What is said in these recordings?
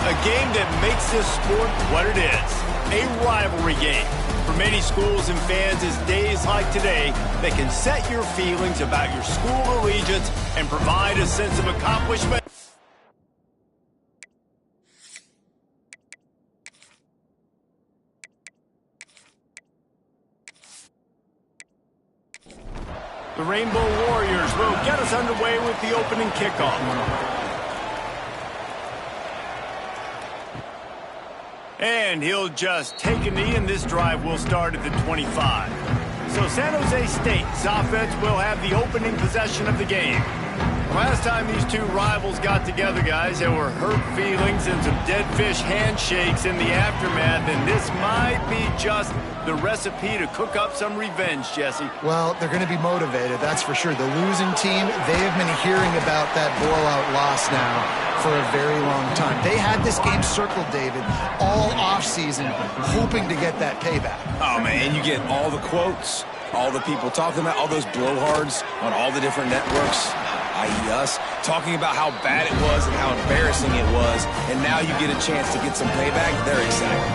A game that makes this sport what it is, a rivalry game. For many schools and fans, it's days like today that can set your feelings about your school allegiance and provide a sense of accomplishment. The Rainbow Warriors will get us underway with the opening kickoff. And he'll just take a knee, and this drive will start at the 25. So San Jose State's offense will have the opening possession of the game. Last time these two rivals got together, guys, there were hurt feelings and some dead fish handshakes in the aftermath, and this might be just the recipe to cook up some revenge, Jesse. Well, they're going to be motivated, that's for sure. The losing team, they have been hearing about that blowout loss now for a very long time. They had this game circled, David, all offseason, hoping to get that payback. Oh, man, you get all the quotes, all the people talking about, all those blowhards on all the different networks, i.e. us, talking about how bad it was and how embarrassing it was, and now you get a chance to get some payback. They're excited.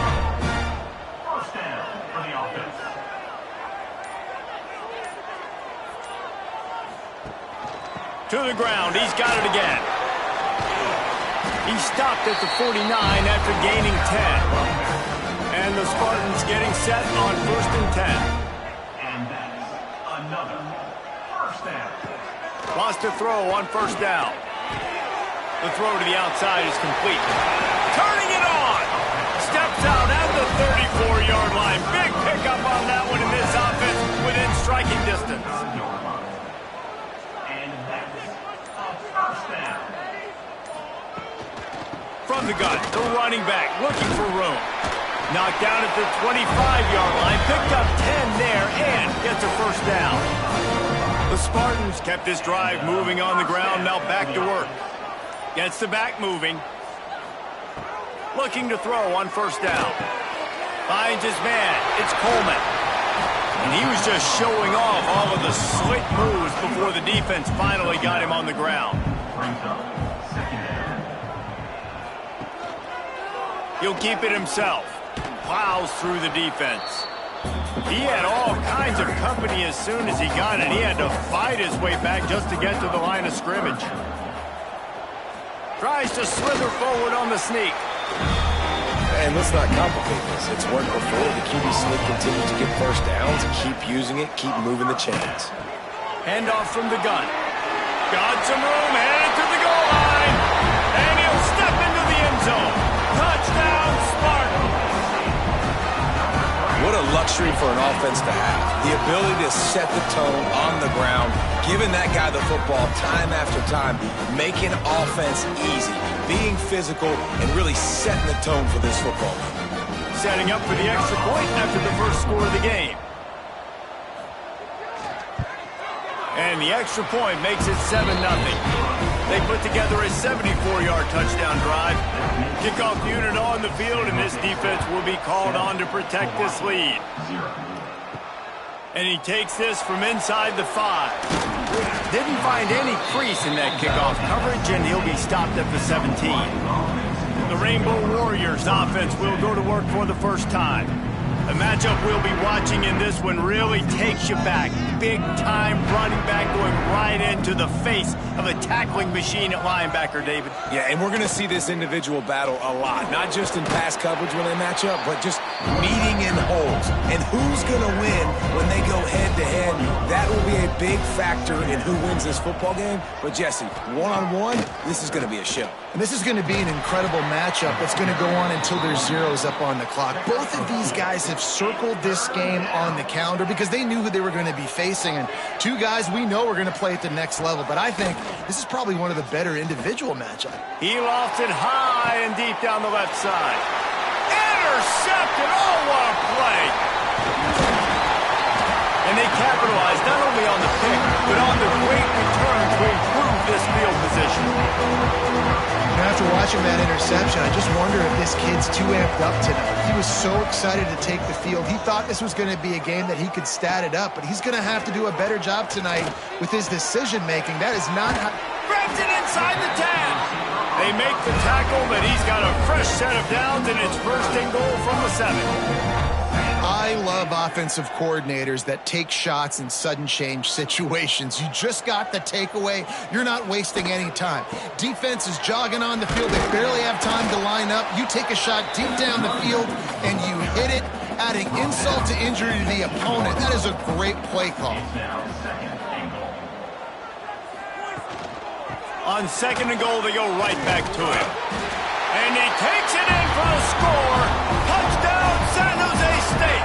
First down for the offense. To the ground, he's got it again. He stopped at the 49 after gaining 10. And the Spartans getting set on 1st and 10. And that's another first down. Lost a throw on 1st down. The throw to the outside is complete. Turning it on. Steps out at the 34-yard line. Big pickup on that one in this offense within striking distance. And that's a first down. From the gun, the running back looking for room. Knocked down at the 25-yard line. Picked up 10 there and gets a 1st down. The Spartans kept this drive moving on the ground, now back to work. Gets the back moving. Looking to throw on 1st down. Finds his man. It's Coleman. And he was just showing off all of the slick moves before the defense finally got him on the ground. Brings up second down. He'll keep it himself. Plows through the defense. He had all kinds of company as soon as he got it. He had to fight his way back just to get to the line of scrimmage. Tries to slither forward on the sneak. And let's not complicate this. It's worked before. The QB sneak continues to get 1st downs. Keep using it. Keep moving the chains. Handoff from the gun. Got some room. Headed to the goal line. And he'll step into the end zone. Touchdown, Spartans. What a luxury for an offense to have. The ability to set the tone on the ground, giving that guy the football time after time, making offense easy, being physical, and really setting the tone for this football game. Setting up for the extra point after the first score of the game. And the extra point makes it 7-0. They put together a 74-yard touchdown drive. Kickoff unit on the field, and this defense will be called on to protect this lead. And he takes this from inside the 5. Didn't find any crease in that kickoff coverage, and he'll be stopped at the 17. The Rainbow Warriors offense will go to work for the first time. The matchup we'll be watching in this one really takes you back. Big-time running back going right into the face of a tackling machine at linebacker, David. Yeah, and we're going to see this individual battle a lot. Not just in pass coverage when they match up, but just meeting in holes. And who's going to win when they go head-to-head? That will be a big factor in who wins this football game. But, Jesse, one-on-one, this is going to be a show. And this is going to be an incredible matchup that's going to go on until there's zeros up on the clock. Both of these guys have circled this game on the calendar because they knew who they were going to be facing. And two guys we know are going to play at the next level. But I think this is probably one of the better individual matchups. He lofts it high and deep down the left side. Intercepted! Oh, what a play! And they capitalized not only on the pick, but on the great return to improve this field position. After watching that interception, I just wonder if this kid's too amped up tonight. He was so excited to take the field. He thought this was going to be a game that he could stat it up, but he's going to have to do a better job tonight with his decision-making. That is not how... Grabs it inside the 10. They make the tackle, but he's got a fresh set of downs, and it's first and goal from the 7. I love offensive coordinators that take shots in sudden change situations. You just got the takeaway. You're not wasting any time. Defense is jogging on the field. They barely have time to line up. You take a shot deep down the field, and you hit it, adding insult to injury to the opponent. That is a great play call. On 2nd and goal, they go right back to him. And he takes it in for the score. Touchdown, San Jose State.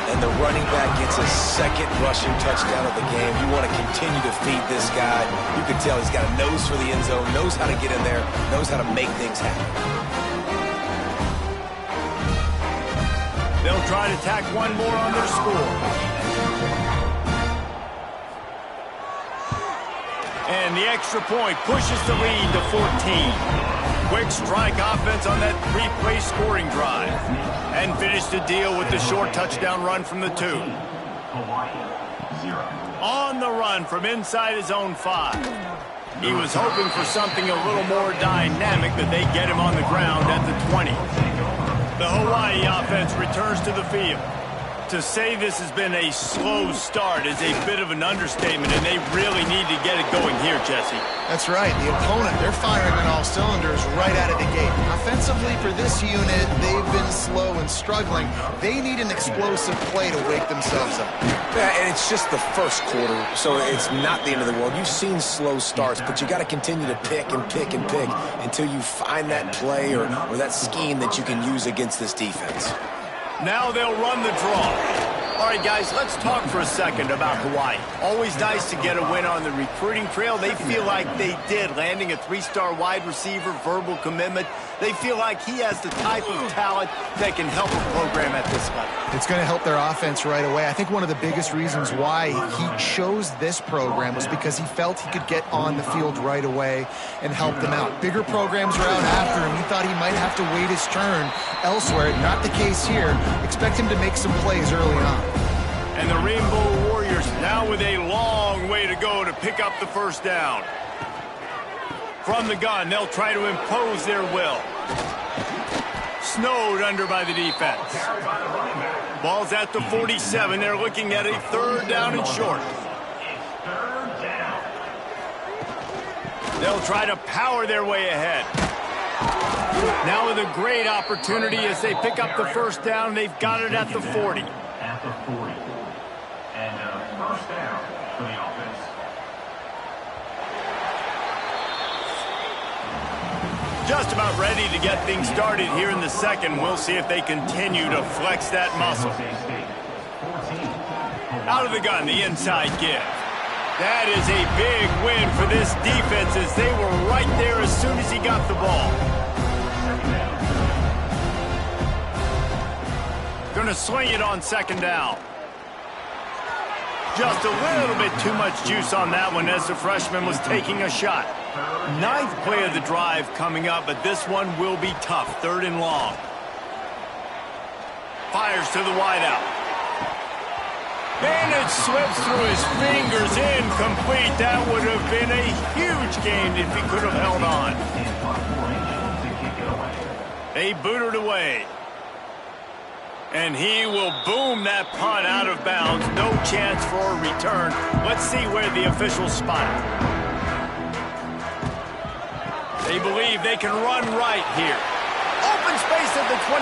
And the running back gets a second rushing touchdown of the game. You want to continue to feed this guy. You can tell he's got a nose for the end zone, knows how to get in there, knows how to make things happen. They'll try to tack one more on their score. And the extra point pushes the lead to 14. Quick strike offense on that 3-play scoring drive. And finished the deal with the short touchdown run from the 2. On the run from inside his own 5. He was hoping for something a little more dynamic, but they get him on the ground at the 20. The Hawaii offense returns to the field. To say this has been a slow start is a bit of an understatement, and they really need to get it going here, Jesse. That's right. The opponent, they're firing on all cylinders right out of the gate. Offensively, for this unit, they've been slow and struggling. They need an explosive play to wake themselves up. Yeah, and it's just the first quarter, so it's not the end of the world. You've seen slow starts, but you got to continue to pick and pick and pick until you find that play or that scheme that you can use against this defense. Now they'll run the draw. All right, guys, let's talk for a second about Hawaii. Always nice to get a win on the recruiting trail. They feel like they did, landing a 3-star wide receiver, verbal commitment. They feel like he has the type of talent that can help a program at this level. It's going to help their offense right away. I think one of the biggest reasons why he chose this program was because he felt he could get on the field right away and help them out. Bigger programs are out after him. He thought he might have to wait his turn elsewhere. Not the case here. Expect him to make some plays early on. And the Rainbow Warriors now with a long way to go to pick up the first down. From the gun, they'll try to impose their will. Snowed under by the defense. Ball's at the 47. They're looking at a 3rd down and short. They'll try to power their way ahead. Now with a great opportunity as they pick up the first down. They've got it at the 40. At the 40. And first down for the offense. Just about ready to get things started here in the 2nd. We'll see if they continue to flex that muscle. Out of the gun, the inside give. That is a big win for this defense as they were right there as soon as he got the ball. Gonna swing it on 2nd down. Just a little bit too much juice on that one as the freshman was taking a shot. 9th play of the drive coming up, but this one will be tough. 3rd and long. Fires to the wideout. And it slips through his fingers, incomplete. That would have been a huge gain if he could have held on. They boot it away. And he will boom that punt out of bounds. No chance for a return. Let's see where the officials spot it. They believe they can run right here. Open space at the 25.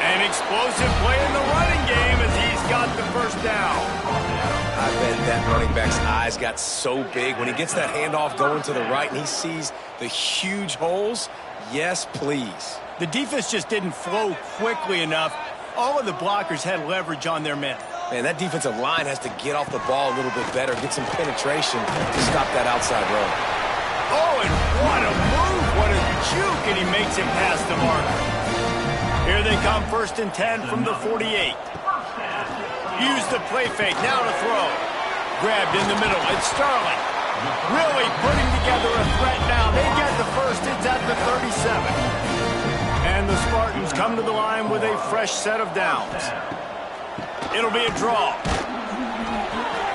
An explosive play in the running game as he's got the first down. I bet that running back's eyes got so big when he gets that handoff going to the right and he sees the huge holes. Yes, please. The defense just didn't flow quickly enough. All of the blockers had leverage on their men. Man, that defensive line has to get off the ball a little bit better, get some penetration to stop that outside run. Oh, and what a move, what a juke, and he makes it past the marker. Here they come, 1st and 10 from the 48. Use the play fake, now to throw. Grabbed in the middle, it's Sterling. Really putting together a threat now. They get the first, it's at the 37. And the Spartans come to the line with a fresh set of downs. It'll be a draw.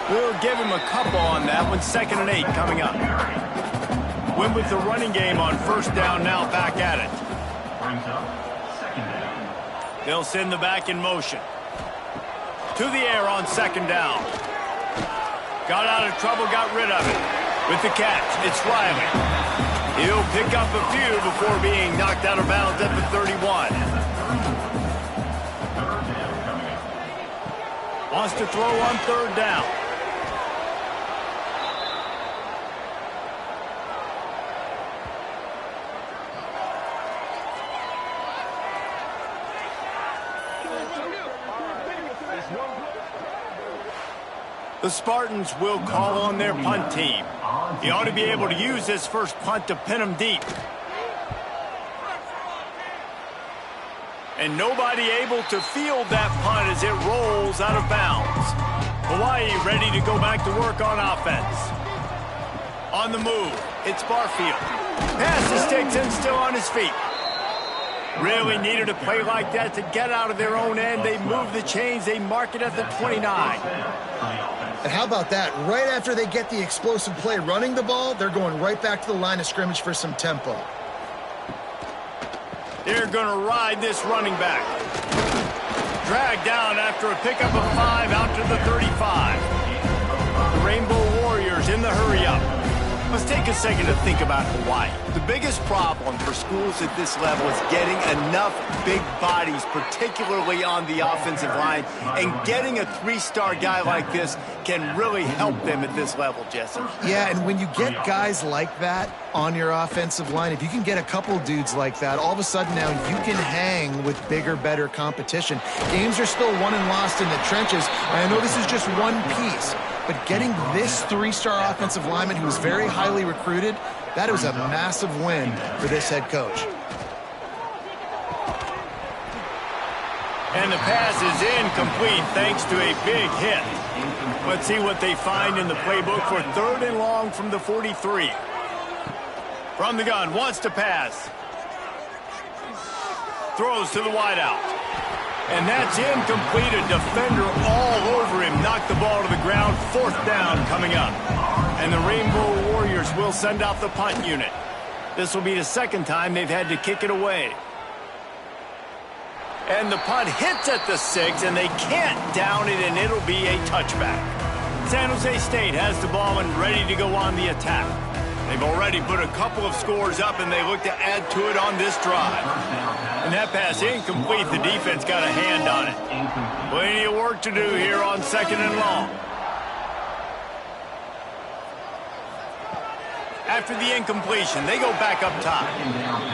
We'll give him a couple on that one. 2nd and 8 coming up. Went with the running game on first down, now back at it. Brings up second down. They'll send the back in motion. To the air on second down. Got out of trouble, got rid of it. With the catch, it's Riley. He'll pick up a few before being knocked out of bounds at the 31. Wants to throw on third down. The Spartans will call on their punt team. He ought to be able to use this first punt to pin them deep. And nobody able to field that punt as it rolls out of bounds. Hawaii ready to go back to work on offense. On the move, it's Barfield. Passes sticks and still on his feet. Really needed a play like that to get out of their own end. They move the chains. They mark it at the 29. And how about that? Right after they get the explosive play running the ball, they're going right back to the line of scrimmage for some tempo. They're going to ride this running back. Dragged down after a pickup of 5 out to the 35. The Rainbow Warriors in the hurry-up. Let's take a second to think about Hawaii. The biggest problem for schools at this level is getting enough big bodies, particularly on the offensive line, and getting a 3-star guy like this can really help them at this level, Jesse. Yeah, and when you get guys like that on your offensive line, if you can get a couple dudes like that, all of a sudden now you can hang with bigger, better competition. Games are still won and lost in the trenches. I know this is just one piece, but getting this 3-star offensive lineman who's very highly recruited, that was a massive win for this head coach. And the pass is incomplete thanks to a big hit. Let's see what they find in the playbook for third and long from the 43. From the gun, wants to pass. Throws to the wideout. And that's incomplete. A defender all over him. Knocked the ball to the ground. Fourth down coming up. And the Rainbow Warriors will send out the punt unit. This will be the second time they've had to kick it away. And the punt hits at the 6, and they can't down it, and it'll be a touchback. San Jose State has the ball and ready to go on the attack. They've already put a couple of scores up, and they look to add to it on this drive. And that pass incomplete. The defense got a hand on it. Plenty of work to do here on second and long. After the incompletion, they go back up top.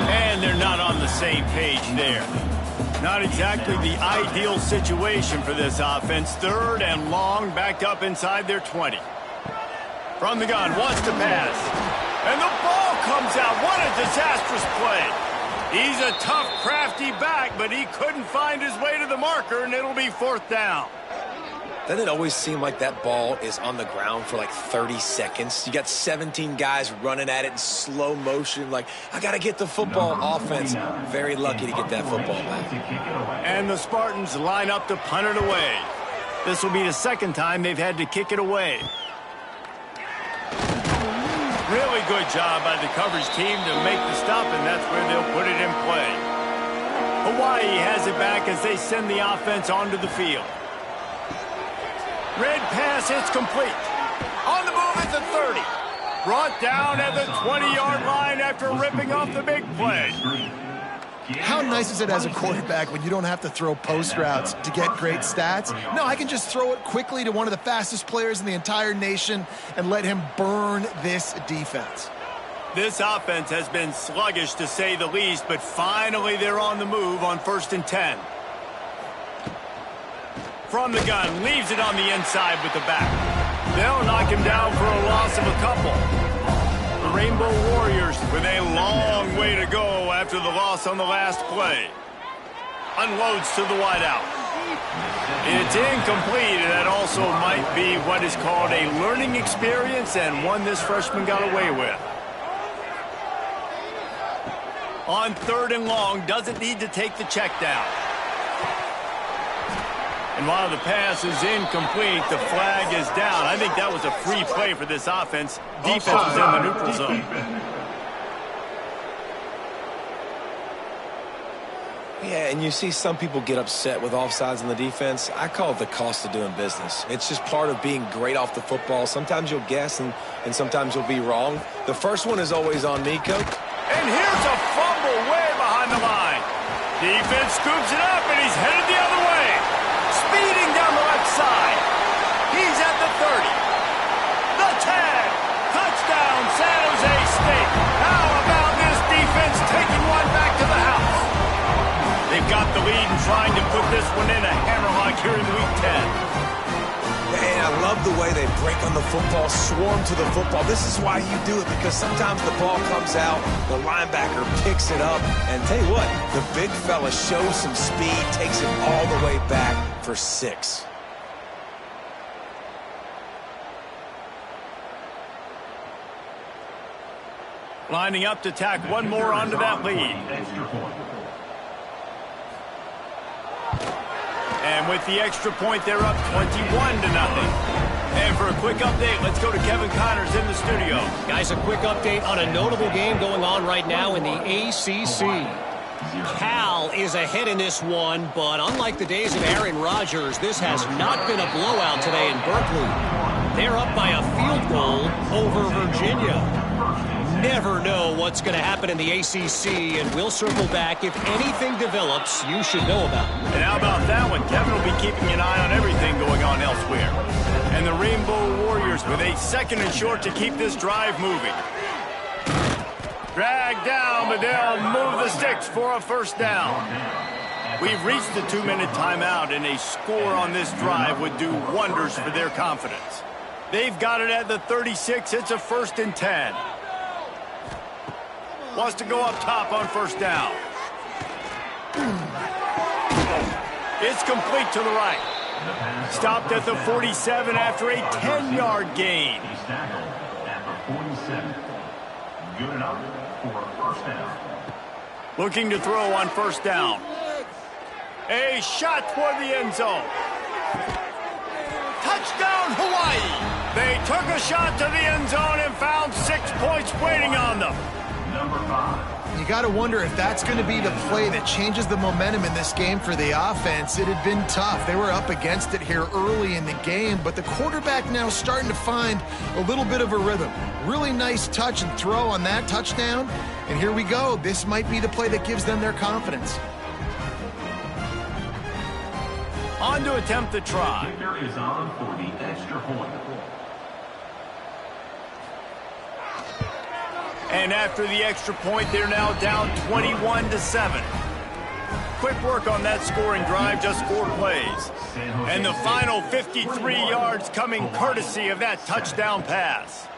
And they're not on the same page there. Not exactly the ideal situation for this offense. Third and long, backed up inside their 20. From the gun, wants to pass. And the ball comes out. What a disastrous play. He's a tough, crafty back, but he couldn't find his way to the marker, and it'll be fourth down. Doesn't it always seem like that ball is on the ground for like 30 seconds? You got 17 guys running at it in slow motion. Like, I got to get the football. Offense, very lucky to get that football back. And the Spartans line up to punt it away. This will be the second time they've had to kick it away. Really good job by the coverage team to make the stop, and that's where they'll put it in play. Hawaii has it back as they send the offense onto the field. Red pass, it's complete. On the move at the 30. Brought down at the 20-yard line after ripping off the big play. How nice is it as a quarterback when you don't have to throw post routes to get great stats? No, I can just throw it quickly to one of the fastest players in the entire nation and let him burn this defense. This offense has been sluggish to say the least, but finally they're on the move on 1st and 10. From the gun, leaves it on the inside with the back. They'll knock him down for a loss of a couple. The Rainbow Warriors with a long way to go after the loss on the last play. Unloads to the wideout. It's incomplete, and that also might be what is called a learning experience, and one this freshman got away with. On 3rd and long, doesn't need to take the check down. And while the pass is incomplete, the flag is down. I think that was a free play for this offense. Defense was in the neutral zone. Yeah, and you see some people get upset with offsides in the defense. I call it the cost of doing business. It's just part of being great off the football. Sometimes you'll guess, and sometimes you'll be wrong. The first one is always on me, Coach. And here's a fumble way behind the line. Defense scoops it up, and he's headed the other way. Speeding down the left side. He's at the 30. The 10. Touchdown, San Jose State. How about this defense taking one back to the house? They've got the lead and trying to put this one in a hammerlock here in Week 10. And I love the way they break on the football, swarm to the football. This is why you do it, because sometimes the ball comes out, the linebacker picks it up, and tell you what, the big fella shows some speed, takes it all the way back for 6. Lining up to tack one more onto that lead. And with the extra point, they're up 21-0. And for a quick update, let's go to Kevin Connors in the studio. Guys, a quick update on a notable game going on right now in the ACC. Cal is ahead in this one, but unlike the days of Aaron Rodgers, this has not been a blowout today in Berkeley. They're up by a field goal over Virginia. Never know what's going to happen in the ACC, and we'll circle back. If anything develops, you should know about it. And how about that one? Kevin will be keeping an eye on everything going on elsewhere. And the Rainbow Warriors with a 2nd and short to keep this drive moving. Drag down, but they'll move the sticks for a first down. We've reached the 2-minute timeout, and a score on this drive would do wonders for their confidence. They've got it at the 36. It's a 1st and 10. Wants to go up top on first down. It's complete to the right. Stopped at the 47 after a 10-yard gain. He's tackled at the 47. Good enough for a first down. Looking to throw on first down. A shot toward the end zone. Touchdown, Hawaii. They took a shot to the end zone and found 6 points waiting on them. Number 5. You got to wonder if that's going to be the play that changes the momentum in this game for the offense. It had been tough. They were up against it here early in the game, but the quarterback now starting to find a little bit of a rhythm. Really nice touch and throw on that touchdown. And here we go. This might be the play that gives them their confidence. On to attempt the try. Kicker is on for the extra point. And after the extra point, they're now down 21-7. Quick work on that scoring drive, just 4 plays. And the final 53 yards coming courtesy of that touchdown pass.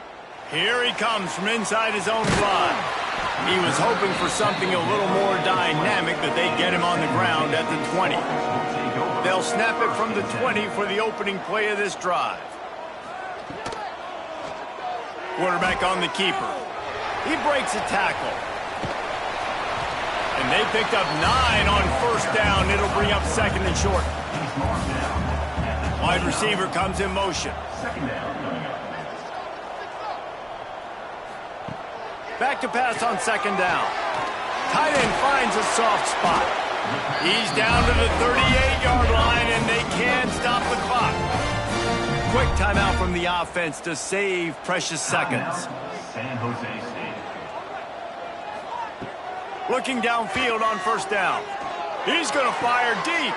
Here he comes from inside his own 5. He was hoping for something a little more dynamic, but they get him on the ground at the 20. They'll snap it from the 20 for the opening play of this drive. Quarterback on the keeper. He breaks a tackle. And they picked up 9 on first down. It'll bring up 2nd and short. Wide receiver comes in motion. Back to pass on 2nd down. Tight end finds a soft spot. He's down to the 38-yard line, and they can't stop the clock. Quick timeout from the offense to save precious seconds. San Jose State. Looking downfield on first down. He's going to fire deep.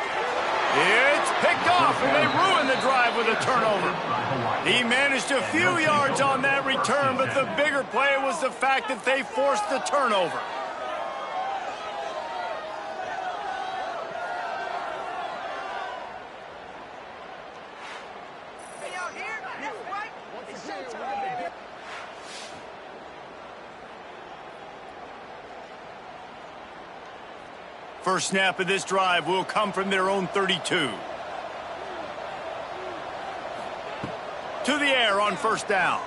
It's picked off, and they ruin the drive with a turnover. He managed a few yards on that return, but the bigger play was the fact that they forced the turnover. First snap of this drive will come from their own 32. To the air on first down.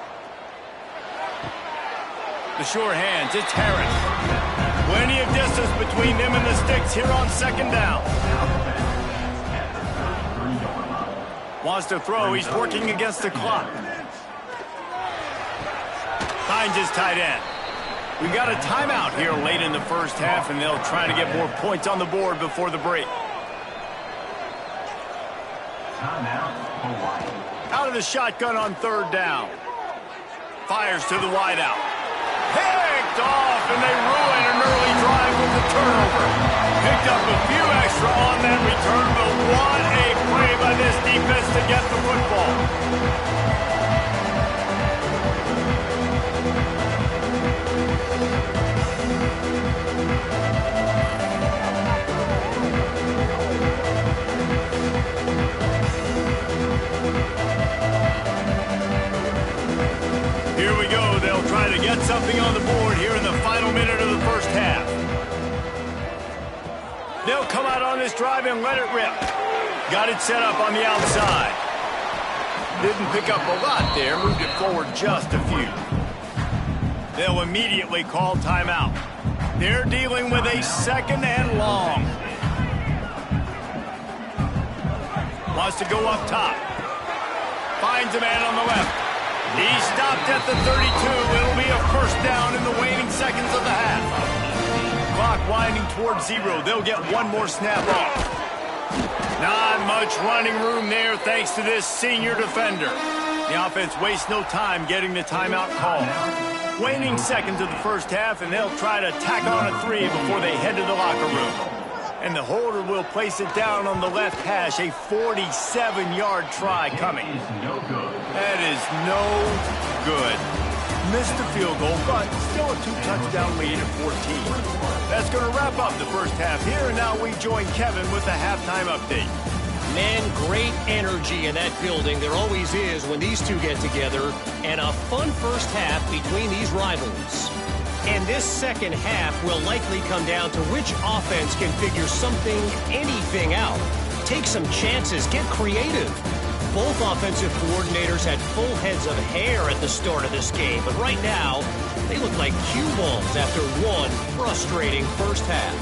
The sure hands, it's Harris. Plenty of distance between them and the sticks here on 2nd down. Wants to throw, he's working against the clock. Finds his tight end. We got a timeout here late in the first half, and they'll try to get more points on the board before the break. Timeout, Hawaii. Out of the shotgun on third down. Fires to the wideout. Picked off, and they ruin an early drive with the turnover. Picked up a few extra on that return, but what a play by this defense to get the football. Here we go. They'll try to get something on the board here in the final minute of the first half. They'll come out on this drive and let it rip. Got it set up on the outside. Didn't pick up a lot there. Moved it forward just a few. They'll immediately call timeout. They're dealing with a second and long. Wants to go up top. Finds a man on the left. He stopped at the 32. It'll be a first down in the waning seconds of the half. Clock winding towards 0. They'll get one more snap off. Not much running room there thanks to this senior defender. The offense wastes no time getting the timeout call. Waning seconds of the first half, and they'll try to tack on a 3 before they head to the locker room. And the holder will place it down on the left hash. A 47-yard try coming. That is no good. Missed the field goal, but still a 2-touchdown lead at 14. That's going to wrap up the first half here, and now we join Kevin with the halftime update. Man, great energy in that building. There always is when these two get together, and a fun first half between these rivals. And this second half will likely come down to which offense can figure something, anything out. Take some chances, get creative. Both offensive coordinators had full heads of hair at the start of this game, but right now, they look like cue balls after one frustrating first half.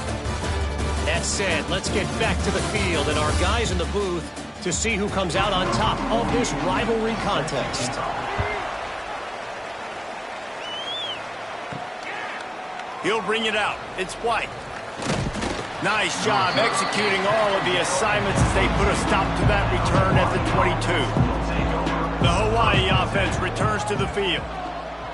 That said, let's get back to the field and our guys in the booth to see who comes out on top of this rivalry contest. He'll bring it out. It's White. Nice job executing all of the assignments as they put a stop to that return at the 22. The Hawaii offense returns to the field.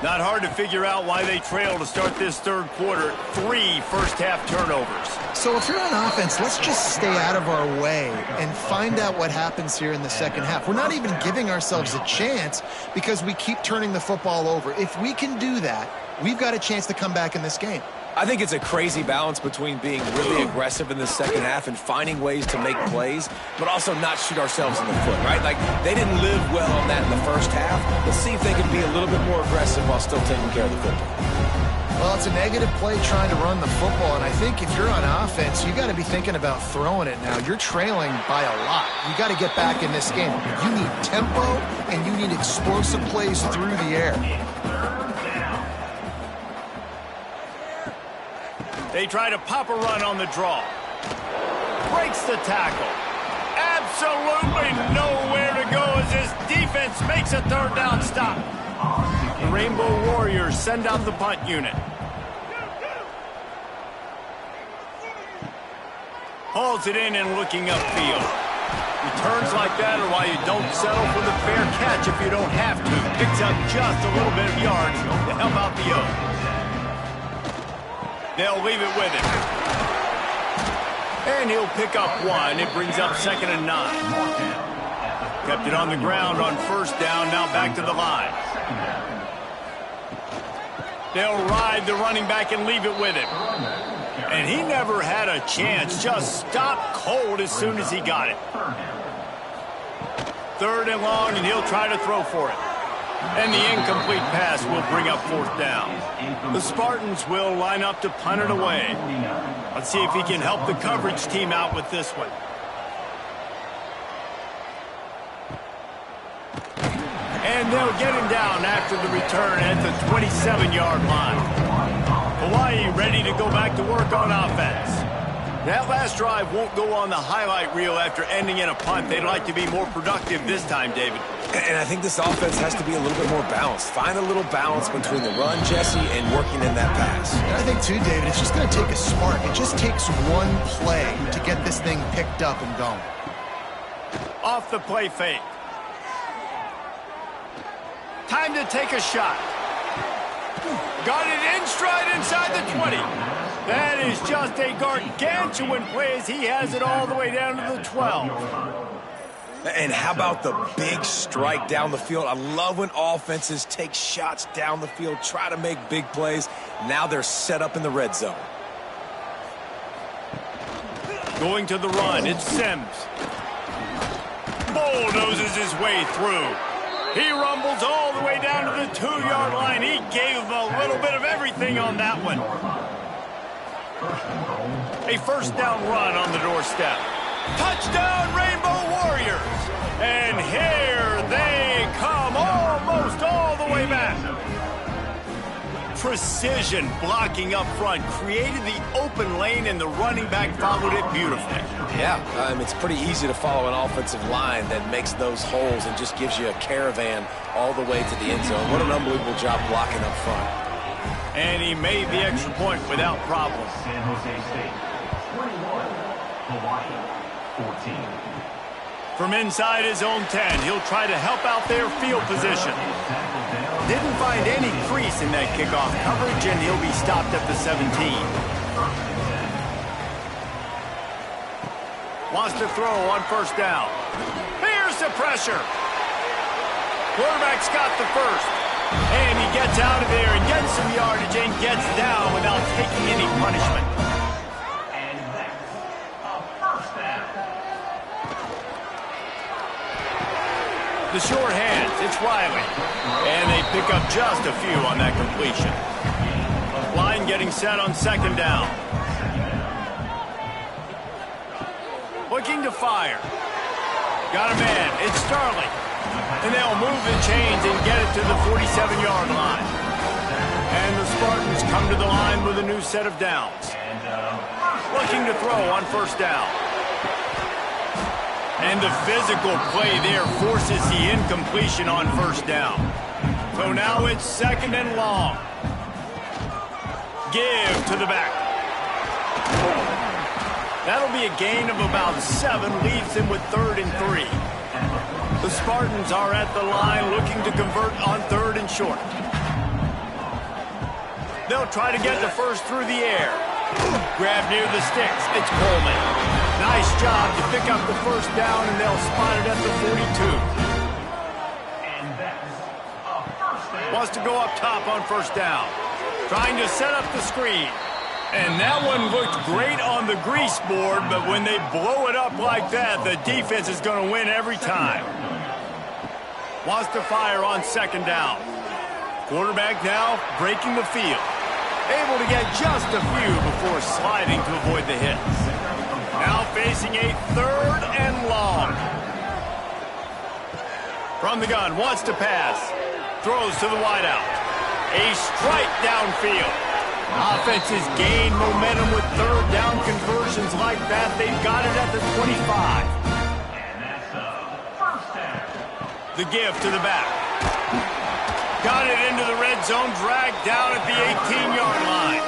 Not hard to figure out why they trail to start this third quarter. 3 first-half turnovers. So if you're on offense, let's just stay out of our way and find out what happens here in the second half. We're not even giving ourselves a chance because we keep turning the football over. If we can do that, we've got a chance to come back in this game. I think it's a crazy balance between being really aggressive in the second half and finding ways to make plays, but also not shoot ourselves in the foot, right? Like, they didn't live well on that in the first half. Let's see if they can be a little bit more aggressive while still taking care of the football. Well, it's a negative play trying to run the football, and I think if you're on offense, you got to be thinking about throwing it now. You're trailing by a lot. You got to get back in this game. You need tempo, and you need explosive plays through the air. They try to pop a run on the draw. Breaks the tackle. Absolutely nowhere to go as his defense makes a third down stop. The Rainbow Warriors send out the punt unit. Hauls it in and looking upfield. Returns like that are why you don't settle for the fair catch if you don't have to. Picks up just a little bit of yards to help out the O. They'll leave it with him. And he'll pick up 1. It brings up 2nd and 9. Kept it on the ground on first down. Now back to the line. They'll ride the running back and leave it with him. And he never had a chance. Just stopped cold as soon as he got it. 3rd and long, and he'll try to throw for it. And the incomplete pass will bring up 4th down. The Spartans will line up to punt it away. Let's see if he can help the coverage team out with this one. And they'll get him down after the return at the 27-yard line. Hawaii ready to go back to work on offense. That last drive won't go on the highlight reel after ending in a punt. They'd like to be more productive this time, David. And I think this offense has to be a little bit more balanced. Find a little balance between the run, Jesse, and working in that pass. And I think, too, David, it's just going to take a spark. It just takes one play to get this thing picked up and going. Off the play fake. Time to take a shot. Got it in stride inside the 20. That is just a gargantuan play as he has it all the way down to the 12. And how about the big strike down the field? I love when offenses take shots down the field, try to make big plays. Now they're set up in the red zone. Going to the run, it's Sims. Bulldozes his way through. He rumbles all the way down to the 2-yard line. He gave him a little bit of everything on that one. A first down run on the doorstep. Touchdown, Rainbow Warriors! And here they come, almost all the way back. Precision blocking up front created the open lane, and the running back followed it beautifully. Yeah, it's pretty easy to follow an offensive line that makes those holes and just gives you a caravan all the way to the end zone. What an unbelievable job blocking up front. And he made the extra point without problem. San Jose State, 21, Hawaii, 14. From inside his own 10, he'll try to help out their field position. Didn't find any crease in that kickoff coverage, and he'll be stopped at the 17. Wants to throw on first down. Here's the pressure. Quarterback's got the first. And he gets out of there and gets some yardage and gets down without taking any punishment. And that's a first down. The short hands, it's Riley. And they pick up just a few on that completion. Line getting set on second down. Looking to fire. Got a man, it's Starling. And they'll move the chains and get it to the 47-yard line. And the Spartans come to the line with a new set of downs. Looking to throw on first down. And the physical play there forces the incompletion on first down. So now it's second and long. Give to the back. That'll be a gain of about 7, leaves him with 3rd and 3. The Spartans are at the line looking to convert on 3rd and short. They'll try to get the first through the air. Grab near the sticks. It's Coleman. Nice job to pick up the first down, and they'll spot it at the 42. And that's a first down. Wants to go up top on first down. Trying to set up the screen. And that one looked great on the grease board, but when they blow it up like that, the defense is going to win every time. Wants to fire on second down. Quarterback now breaking the field. Able to get just a few before sliding to avoid the hits. Now facing a 3rd and long. From the gun, wants to pass. Throws to the wideout. A strike downfield. Offenses gain momentum with 3rd down conversions like that. They've got it at the 25. And that's a first down. The give to the back. Got it into the red zone, dragged down at the 18-yard line.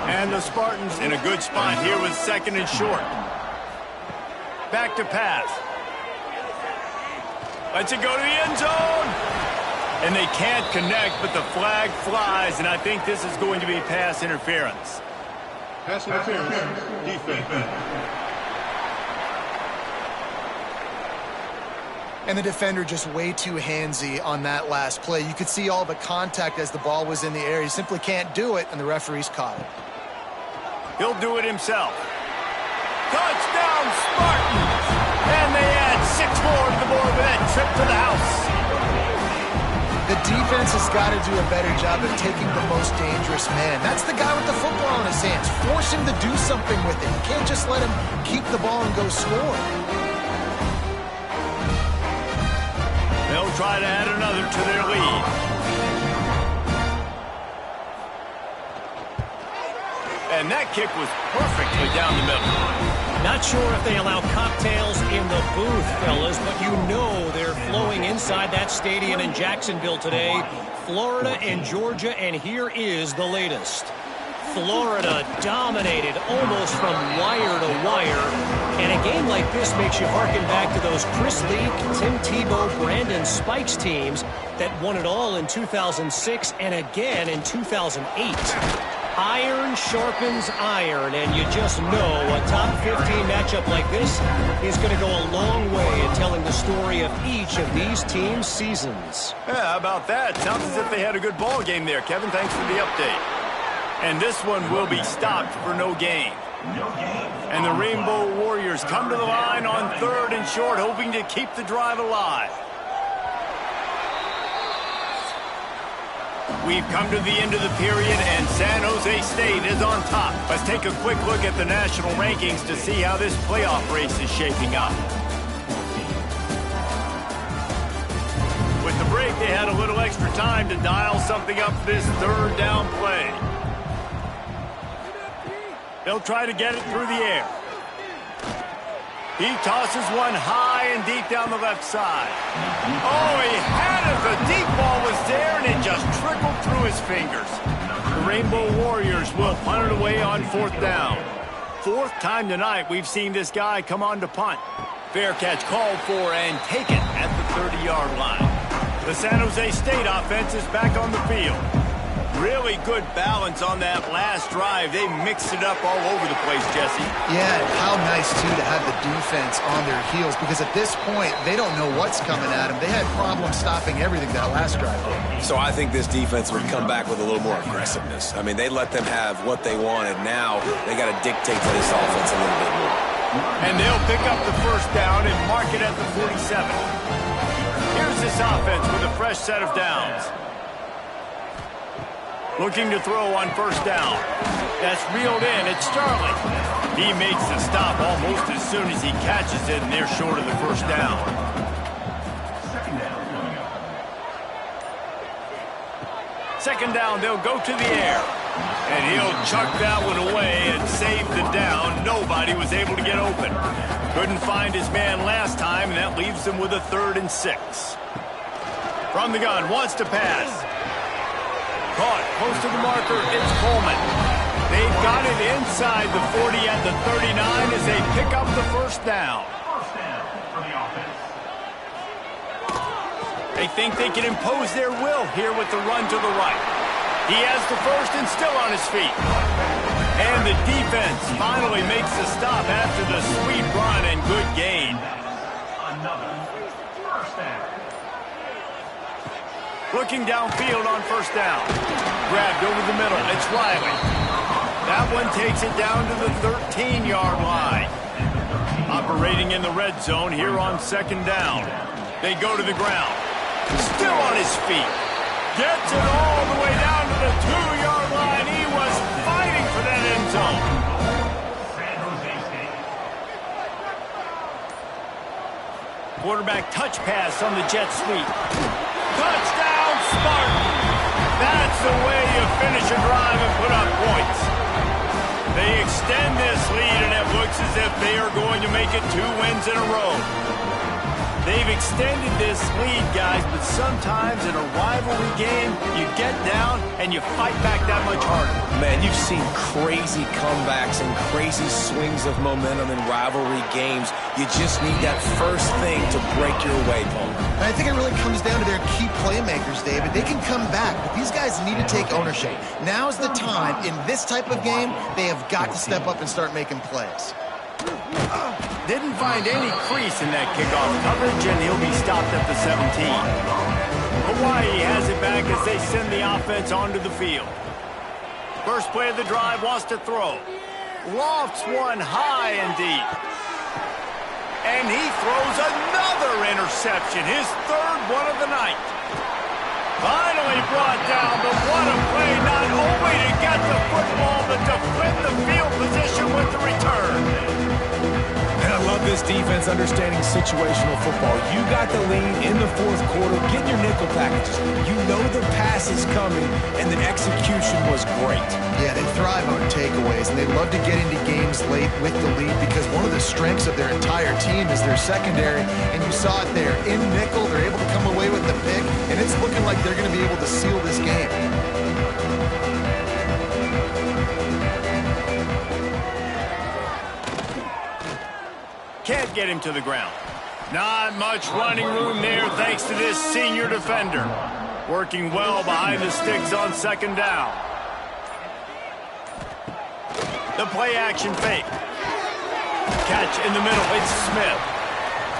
And the Spartans in a good spot here with 2nd and short. Back to pass. Lets it go to the end zone. And they can't connect, but the flag flies, and I think this is going to be pass interference. Pass interference, defense. And the defender just way too handsy on that last play. You could see all the contact as the ball was in the air. He simply can't do it, and the referee's caught it. He'll do it himself. Touchdown, Spartans! And they add 6 more to the board with that trip to the house. The defense has got to do a better job of taking the most dangerous man. That's the guy with the football in his hands. Force him to do something with it. You can't just let him keep the ball and go score. They'll try to add another to their lead. And that kick was perfectly down the middle. Not sure if they allow cocktails in the booth, fellas, but you know they're flowing inside that stadium in Jacksonville today. Florida and Georgia, and here is the latest. Florida dominated almost from wire to wire. And a game like this makes you harken back to those Chris Leak, Tim Tebow, Brandon Spikes teams that won it all in 2006 and again in 2008. Iron sharpens iron, and you just know a top 15 matchup like this is going to go a long way in telling the story of each of these teams' seasons. Yeah, how about that? Sounds as if they had a good ball game there, Kevin. Thanks for the update. And this one will be stopped for no gain. And the Rainbow Warriors come to the line on 3rd and short, hoping to keep the drive alive. We've come to the end of the period, and San Jose State is on top. Let's take a quick look at the national rankings to see how this playoff race is shaping up. With the break, they had a little extra time to dial something up this 3rd down play. They'll try to get it through the air. He tosses one high and deep down the left side. Oh, he had it. The deep ball was there, and it just trickled through his fingers. The Rainbow Warriors will punt it away on 4th down. 4th time tonight we've seen this guy come on to punt. Fair catch called for and taken at the 30-yard line. The San Jose State offense is back on the field. Really good balance on that last drive. They mixed it up all over the place, Jesse. Yeah, and how nice, too, to have the defense on their heels, because at this point, they don't know what's coming at them. They had problems stopping everything that last drive did. So I think this defense would come back with a little more aggressiveness. I mean, they let them have what they wanted. Now they got to dictate to this offense a little bit more. And they'll pick up the 1st down and mark it at the 47. Here's this offense with a fresh set of downs. Looking to throw on 1st down. That's reeled in. It's Starling. He makes the stop almost as soon as he catches it, and they're short of the 1st down. Second down, they'll go to the air. And he'll chuck that one away and save the down. Nobody was able to get open. Couldn't find his man last time, and that leaves him with a 3rd and 6. From the gun, wants to pass. Caught close to the marker, it's Coleman. They've got it inside the 40 at the 39 as they pick up the 1st down. They think they can impose their will here with the run to the right. He has the 1st and still on his feet. And the defense finally makes the stop after the sweet run and good gain. Another 1st down. Looking downfield on 1st down. Grabbed over the middle. It's Riley. That one takes it down to the 13-yard line. Operating in the red zone here on 2nd down. They go to the ground. Still on his feet. Gets it all the way down to the 2-yard line. He was fighting for that end zone. San Jose State. Quarterback touch pass on the jet sweep. Touchdown, Spartan! That's the way you finish a drive and put up points. They extend this lead, and it looks as if they are going to make it 2 wins in a row. They've extended this lead, guys, but sometimes in a rivalry game, you get down and you fight back that much harder. Man, you've seen crazy comebacks and crazy swings of momentum in rivalry games. You just need that first thing to break your way, Paul. I think it really comes down to their key playmakers, David. They can come back, but these guys need to take ownership. Now's the time. In this type of game, they have got to step up and start making plays. Didn't find any crease in that kickoff coverage, and he'll be stopped at the 17. Hawaii has it back as they send the offense onto the field. First play of the drive, wants to throw. Lofts one high and deep. And he throws another interception, his 3rd one of the night. Finally brought down, but what a play, not only to get the football, but to flip the field position with the return. And I love love this defense understanding situational football. You got the lead in the fourth quarter. Get your nickel packages. You know the pass is coming, and the execution was great. Yeah, they thrive on takeaways, and they love to get into games late with the lead because one of the strengths of their entire team is their secondary, and you saw it there. In nickel, they're able to come away with the pick, and it's looking like they're going to be able to seal this game. Can't get him to the ground. Not much running room there thanks to this senior defender. Working well behind the sticks on second down. The play action fake. Catch in the middle. It's Smith.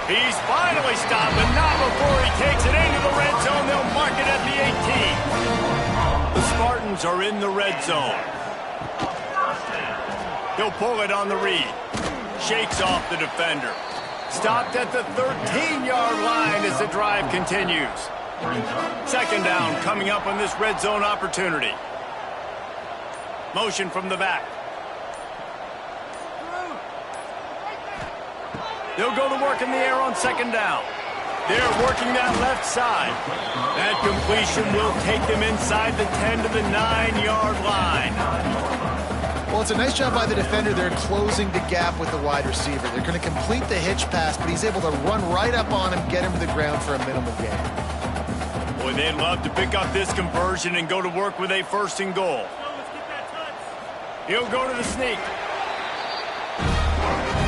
He's finally stopped, but not before he takes it into the red zone. They'll mark it at the 18. The Spartans are in the red zone. He'll pull it on the read. Shakes off the defender. Stopped at the 13-yard line as the drive continues. Second down coming up on this red zone opportunity. Motion from the back. They'll go to work in the air on second down. They're working that left side. That completion will take them inside the 10 to the 9-yard line. Well, it's a nice job by the defender. They're closing the gap with the wide receiver. They're going to complete the hitch pass, but he's able to run right up on him, get him to the ground for a minimal gain. Boy, they'd love to pick up this conversion and go to work with a first and goal. He'll go to the sneak.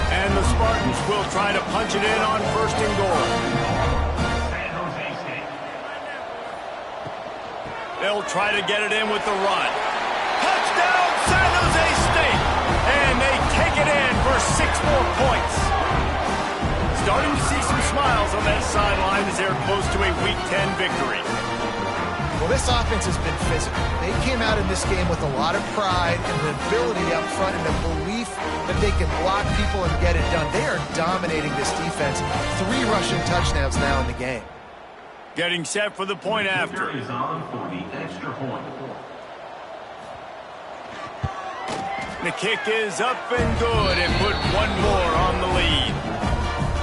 And the Spartans will try to punch it in on first and goal. They'll try to get it in with the run. Touchdown, San Jose State! And they take it in for 6 more points. Starting to see some smiles on that sideline as they're close to a Week 10 victory. Well, this offense has been physical. They came out in this game with a lot of pride and the ability up front and the belief that they can block people and get it done. They are dominating this defense. 3 rushing touchdowns now in the game. Getting set for the point after. Is on for the extra point. The kick is up and good and put 1 more on the lead.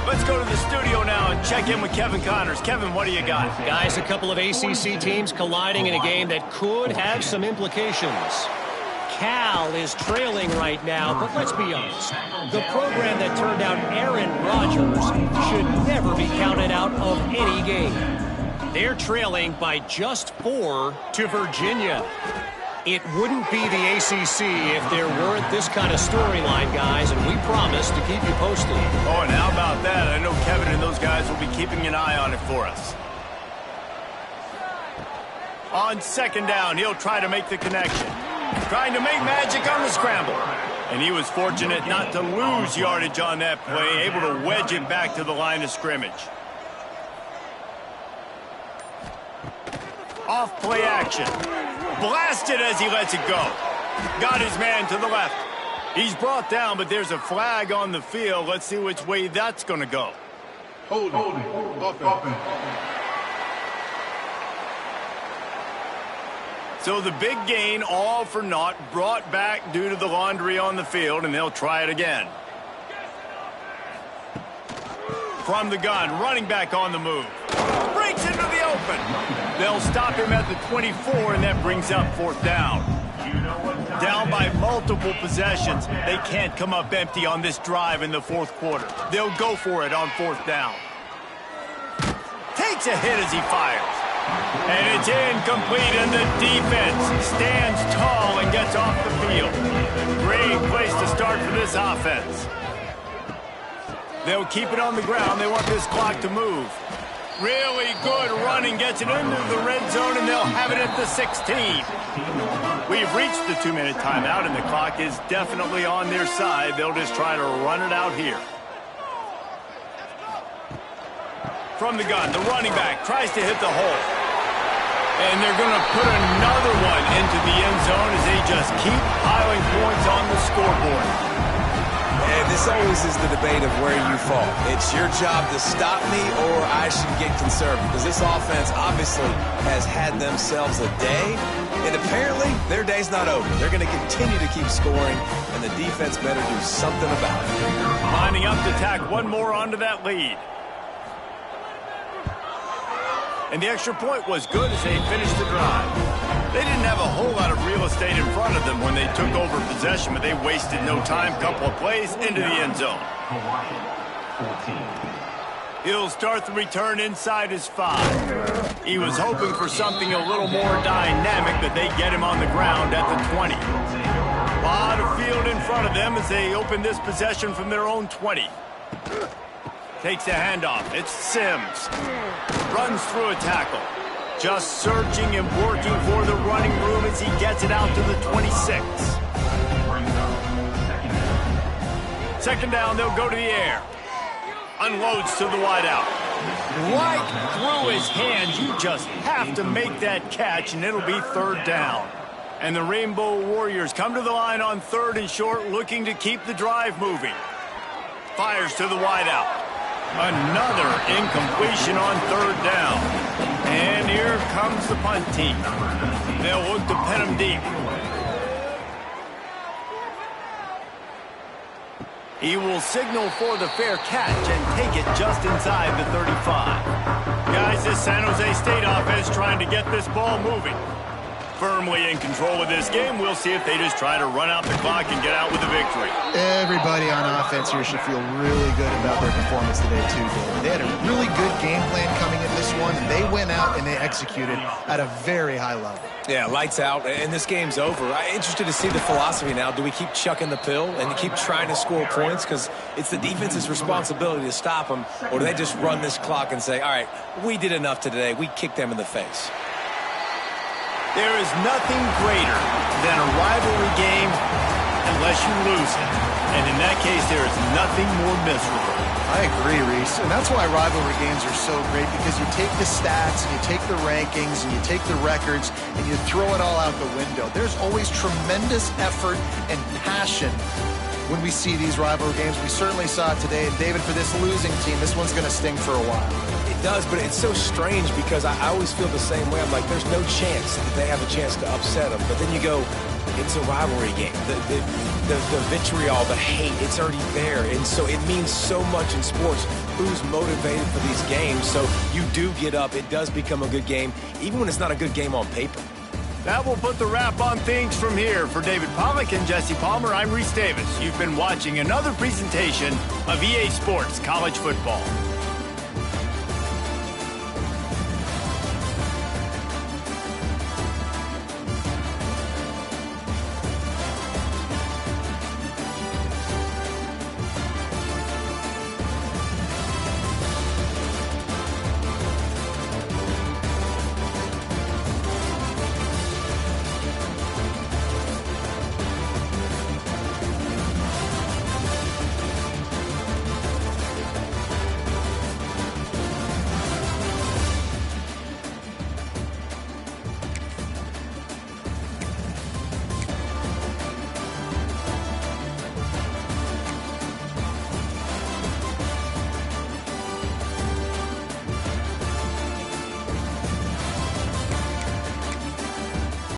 Let's go to the studio now and check in with Kevin Connors. Kevin, what do you got? Guys, a couple of ACC teams colliding in a game that could have some implications. Cal is trailing right now, but let's be honest. The program that turned out Aaron Rodgers should never be counted out of any game. They're trailing by just 4 to Virginia. It wouldn't be the ACC if there weren't this kind of storyline, guys, and we promise to keep you posted. Oh, and how about that? I know Kevin and those guys will be keeping an eye on it for us. On second down, he'll try to make the connection. Trying to make magic on the scramble. And he was fortunate not to lose yardage on that play, able to wedge it back to the line of scrimmage. Off play action. Blasted as he lets it go. Got his man to the left. He's brought down, but there's a flag on the field. Let's see which way that's going to go. Hold it. Offense. So the big gain, all for naught, brought back due to the laundry on the field, and they'll try it again. From the gun, running back on the move. Breaks into the open. They'll stop him at the 24, and that brings up fourth down. Down by multiple possessions. They can't come up empty on this drive in the fourth quarter. They'll go for it on fourth down. Takes a hit as he fires. And it's incomplete, and the defense stands tall and gets off the field. Great place to start for this offense. They'll keep it on the ground. They want this clock to move. Really good running, gets it into the red zone, and they'll have it at the 16. We've reached the 2-minute timeout, and the clock is definitely on their side. They'll just try to run it out here. From the gun, the running back tries to hit the hole. And they're going to put another one into the end zone as they just keep piling points on the scoreboard. And this always is the debate of where you fall. It's your job to stop me or I should get conservative, because this offense obviously has had themselves a day, and apparently their day's not over. They're going to continue to keep scoring, and the defense better do something about it. Lining up to tack one more onto that lead. And the extra point was good as they finished the drive. They didn't have a whole lot of real estate in front of them when they took over possession, but they wasted no time. Couple of plays into the end zone. He'll start the return inside his 5. He was hoping for something a little more dynamic, but they get him on the ground at the 20. A lot of field in front of them as they open this possession from their own 20. Takes a handoff. It's Sims. Runs through a tackle. Just searching and working for the running room as he gets it out to the 26. Second down, they'll go to the air. Unloads to the wideout. Right through his hands. You just have to make that catch, and it'll be third down. And the Rainbow Warriors come to the line on 3rd and short, looking to keep the drive moving. Fires to the wideout. Another incompletion on 3rd down. And here comes the punt team. They'll look to pin him deep. He will signal for the fair catch and take it just inside the 35. Guys, this San Jose State offense trying to get this ball moving. Firmly in control of this game. We'll see if they just try to run out the clock and get out with a victory. Everybody on offense here should feel really good about their performance today, too, David. They had a really good game plan coming in this one, and they went out and they executed at a very high level. Yeah, lights out, and this game's over. I'm interested to see the philosophy now. Do we keep chucking the pill and keep trying to score points because it's the defense's responsibility to stop them, or do they just run this clock and say, all right, we did enough today. We kicked them in the face. There is nothing greater than a rivalry game unless you lose it. And in that case, there is nothing more miserable. I agree, Reese. And that's why rivalry games are so great, because you take the stats and you take the rankings and you take the records and you throw it all out the window. There's always tremendous effort and passion when we see these rivalry games. We certainly saw it today. And David, for this losing team, this one's going to sting for a while. It does, but it's so strange because I always feel the same way. I'm like, there's no chance that they have a chance to upset them. But then you go, it's a rivalry game. The vitriol, the hate, it's already there. And so it means so much in sports. Who's motivated for these games? So you do get up. It does become a good game, even when it's not a good game on paper. That will put the wrap on things from here. For David Pollack and Jesse Palmer, I'm Reese Davis. You've been watching another presentation of EA Sports College Football.